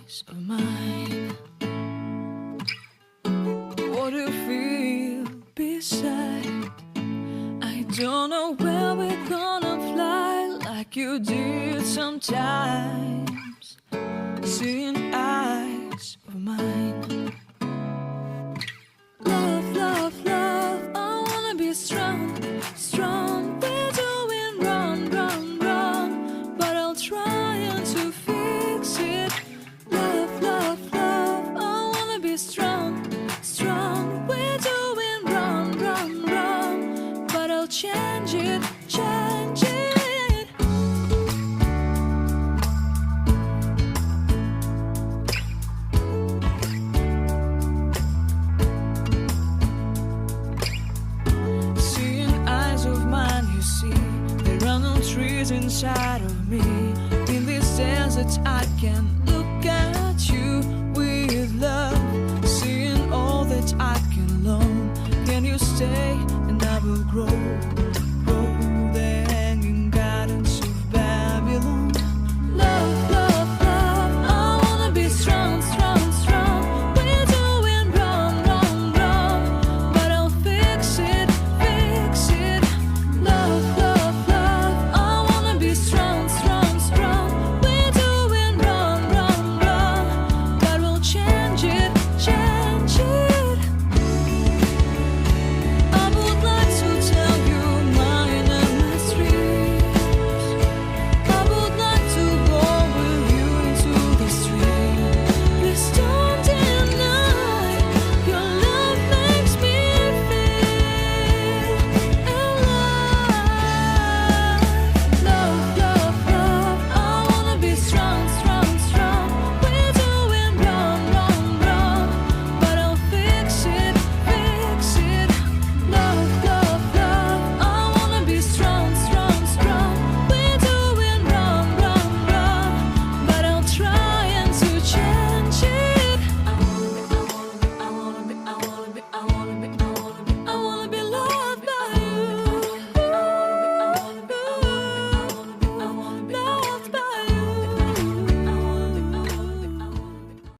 eyes of mine. What do you feel beside? I don't know where we're gonna fly like you did sometimes. Seeing eyes of mine. Love, love, love, I wanna be strong, strong. We're doing wrong, wrong, wrong, but I'll try to fix it. Love, love, love, I wanna be strong, strong. We're doing wrong, wrong, wrong, but I'll change it, change it. Seeing eyes of mine, you see, there are no trees inside of me. In this desert I can